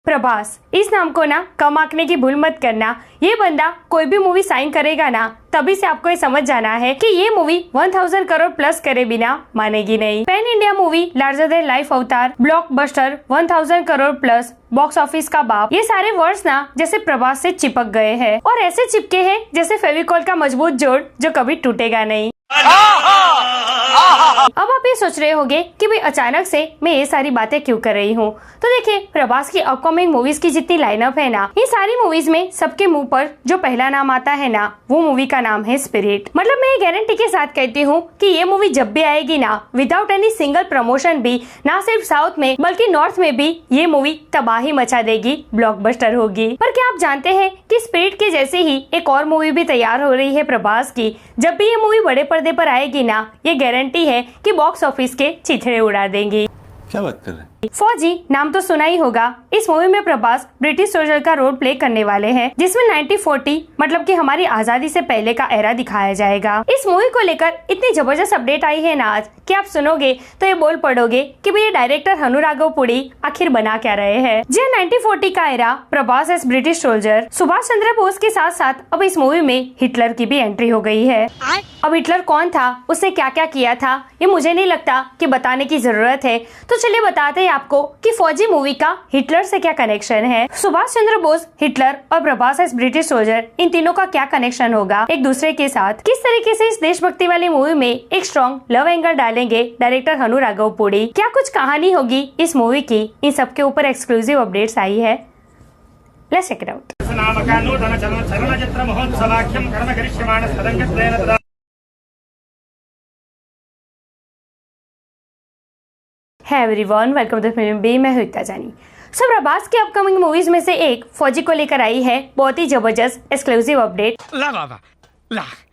प्रभास, इस नाम को ना कम आंकने की भूल मत करना। ये बंदा कोई भी मूवी साइन करेगा ना, तभी से आपको ये समझ जाना है कि ये मूवी 1000 करोड़ प्लस करे बिना मानेगी नहीं। Pan India movie, larger than life avatar, blockbuster, 1000 crore plus, box office का बाप, ये सारे वर्ड्स ना जैसे प्रभास से चिपक गए हैं और ऐसे चिपके हैं जैसे फेविकॉल का मजबूत जोड़ जो कभी टूटेगा नहीं। अब आप ये सोच रहे होंगे कि भाई अचानक से मैं ये सारी बातें क्यों कर रही हूँ। तो देखिए, प्रभास की अपकमिंग मूवीज की जितनी लाइनअप है ना, ये सारी मूवीज में सबके मुंह पर जो पहला नाम आता है ना, वो मूवी का नाम है स्पिरिट। मतलब मैं ये गारंटी के साथ कहती हूँ कि ये मूवी जब भी आएगी ना, विदाउट एनी सिंगल प्रमोशन भी, ना सिर्फ साउथ में बल्कि नॉर्थ में भी ये मूवी तबाही मचा देगी, ब्लॉकबस्टर होगी। पर क्या आप जानते हैं कि स्पिरिट के जैसे ही एक और मूवी भी तैयार हो रही है प्रभास की। जब भी ये मूवी बड़े पर्दे पर आएगी ना, ये गारंटी है कि बॉक्स ऑफिस के चिथड़े उड़ा देंगी। क्या बात कर रहे हैं? फौजी नाम तो सुना ही होगा। इस मूवी में प्रभास ब्रिटिश सोल्जर का रोल प्ले करने वाले हैं, जिसमें 1940 मतलब कि हमारी आजादी से पहले का एरा दिखाया जाएगा। इस मूवी को लेकर इतनी जबरदस्त अपडेट आई है ना आज कि आप सुनोगे तो ये बोल पड़ोगे कि भाई ये डायरेक्टर हनुराघव पुड़ी आखिर बना क्या रहे हैं। जी 1940 का era, Prabhas as British soldier, Subhash Chandra Bose के साथ साथ अब इस मूवी में हिटलर की भी एंट्री हो गई है। अब हिटलर कौन था, उसने क्या क्या किया था, ये मुझे नहीं लगता कि बताने की जरूरत है। तो चलिए बताते हैं आपको कि फौजी मूवी का हिटलर से क्या कनेक्शन है। सुभाष चंद्र बोस, हिटलर और प्रभास एज ब्रिटिश सोल्जर, इन तीनों का क्या कनेक्शन होगा एक दूसरे के साथ। किस तरीके से इस देशभक्ति वाली मूवी में एक स्ट्रॉन्ग लव एंगल डालेंगे डायरेक्टर हनुराघव पुड़ी। क्या कुछ कहानी होगी इस मूवी की, इन सबके ऊपर एक्सक्लूसिव अपडेट्स आई है। Let's check it out. Hey everyone, welcome to the film B. मैं हूं एकता जानी। प्रभास की अपकमिंग मूवीज में से एक फौजी को लेकर आई है बहुत ही जबरदस्त एक्सक्लूसिव अपडेट।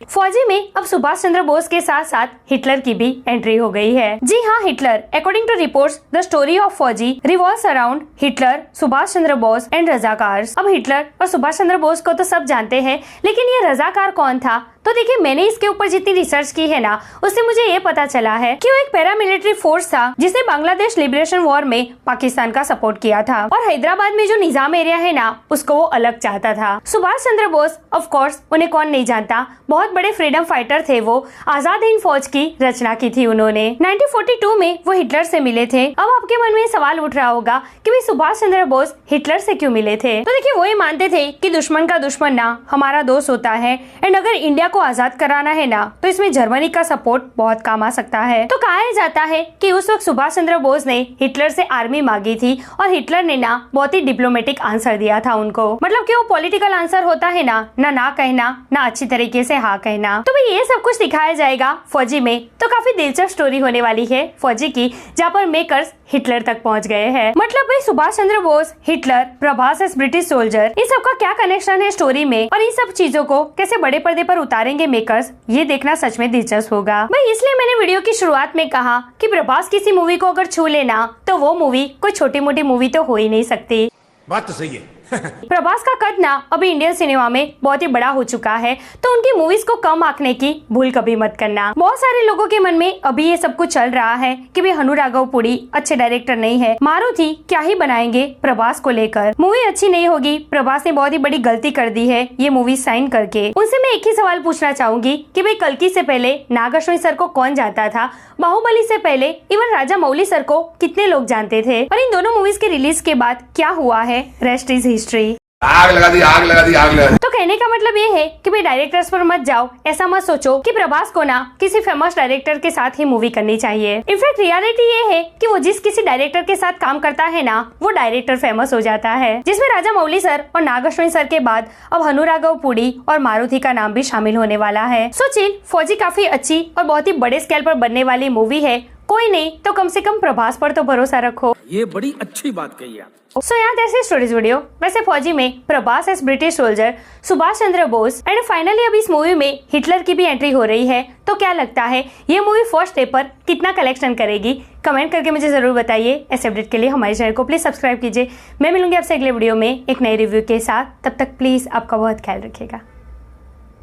फौजी में अब सुभाष चंद्र बोस के साथ साथ हिटलर की भी एंट्री हो गई है। जी हाँ, Hitler. According to reports, the story of Fauji revolves around Hitler, Subhash Chandra Bose and Razakars. अब हिटलर और सुभाष चंद्र बोस को तो सब जानते हैं, लेकिन ये रजाकार कौन था? तो देखिए, मैंने इसके ऊपर जितनी रिसर्च की है ना, उससे मुझे ये पता चला है कि वो एक पैरामिलिट्री फोर्स था जिसने बांग्लादेश लिबरेशन वॉर में पाकिस्तान का सपोर्ट किया था और हैदराबाद में जो निजाम एरिया है ना, उसको वो अलग चाहता था। सुभाष चंद्र बोस, ऑफ कोर्स, उन्हें कौन नहीं जानता, बहुत बड़े फ्रीडम फाइटर थे वो। आजाद हिंद फौज की रचना की थी उन्होंने। 1942 में वो हिटलर से मिले थे। अब आपके मन में सवाल उठ रहा होगा कि भाई सुभाष चंद्र बोस हिटलर से क्यों मिले थे? तो देखिए, वो ये मानते थे कि दुश्मन का दुश्मन ना हमारा दोस्त होता है, एंड अगर इंडिया को आजाद कराना है ना, तो इसमें जर्मनी का सपोर्ट बहुत काम आ सकता है। तो कहा जाता है कि उस वक्त सुभाष चंद्र बोस ने हिटलर से आर्मी मांगी थी और हिटलर ने ना बहुत ही डिप्लोमेटिक आंसर दिया था उनको। मतलब कि वो पॉलिटिकल आंसर होता है ना कहना, ना अच्छी तरीके से हाँ कहना। तो भाई ये सब कुछ दिखाया जाएगा फौजी में। तो काफी दिलचस्प स्टोरी होने वाली है फौजी की, जहाँ पर मेकर्स हिटलर तक पहुँच गए हैं। मतलब भाई Subhash Chandra Bose, Hitler, Prabhas as British soldier, इन सबका क्या कनेक्शन है स्टोरी में और इन सब चीजों को कैसे बड़े पर्दे पर उतारेंगे मेकर्स, ये देखना सच में दिलचस्प होगा भाई। इसलिए मैंने वीडियो की शुरुआत में कहा कि प्रभास किसी मूवी को अगर छू लेना, तो वो मूवी कोई छोटी मोटी मूवी तो हो ही नहीं सकती। बात तो सही है। प्रभास का कद ना अभी इंडियन सिनेमा में बहुत ही बड़ा हो चुका है, तो उनकी मूवीज को कम आंकने की भूल कभी मत करना। बहुत सारे लोगों के मन में अभी ये सब कुछ चल रहा है कि भाई हनुराघव पुड़ी अच्छे डायरेक्टर नहीं है, मारुति क्या ही बनाएंगे प्रभास को लेकर, मूवी अच्छी नहीं होगी, प्रभास ने बहुत ही बड़ी गलती कर दी है ये मूवी साइन करके। उनसे मैं एक ही सवाल पूछना चाहूंगी कि भाई कल्कि से पहले नाग अश्विन सर को कौन जानता था, बाहुबली से पहले इवन राजा मौली सर को कितने लोग जानते थे, और इन दोनों मूवीज के रिलीज के बाद क्या हुआ है, रेस्ट इज हिस्ट्री। आग लगा दी, आग लगा दी, आग लगा दी। तो कहने का मतलब ये है कि भाई डायरेक्टर्स पर मत जाओ, ऐसा मत सोचो कि प्रभास को ना किसी फेमस डायरेक्टर के साथ ही मूवी करनी चाहिए। इनफैक्ट रियलिटी ये है कि वो जिस किसी डायरेक्टर के साथ काम करता है ना, वो डायरेक्टर फेमस हो जाता है। जिसमें राजा मौली सर और नाग अश्विन सर के बाद अब हनुराघव पुड़ी और मारुति का नाम भी शामिल होने वाला है। सो चिल, फौजी काफी अच्छी और बहुत ही बड़े स्केल पर बनने वाली मूवी है। कोई नहीं तो कम से कम प्रभास पर तो भरोसा रखो। ये बड़ी अच्छी बात कही आप। सो यहाँ ऐसी स्टोरीज वीडियो। वैसे फौजी में Prabhas as British soldier, Subhash Chandra Bose and finally अब इस मूवी में हिटलर की भी एंट्री हो रही है। तो क्या लगता है ये मूवी फर्स्ट डे पर कितना कलेक्शन करेगी? कमेंट करके मुझे जरूर बताइए। ऐसे अपडेट के लिए हमारे चैनल को प्लीज सब्सक्राइब कीजिए। मैं मिलूंगी आपसे अगले वीडियो में एक नए रिव्यू के साथ। तब तक प्लीज आपका बहुत ख्याल रखिएगा।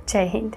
जय हिंद।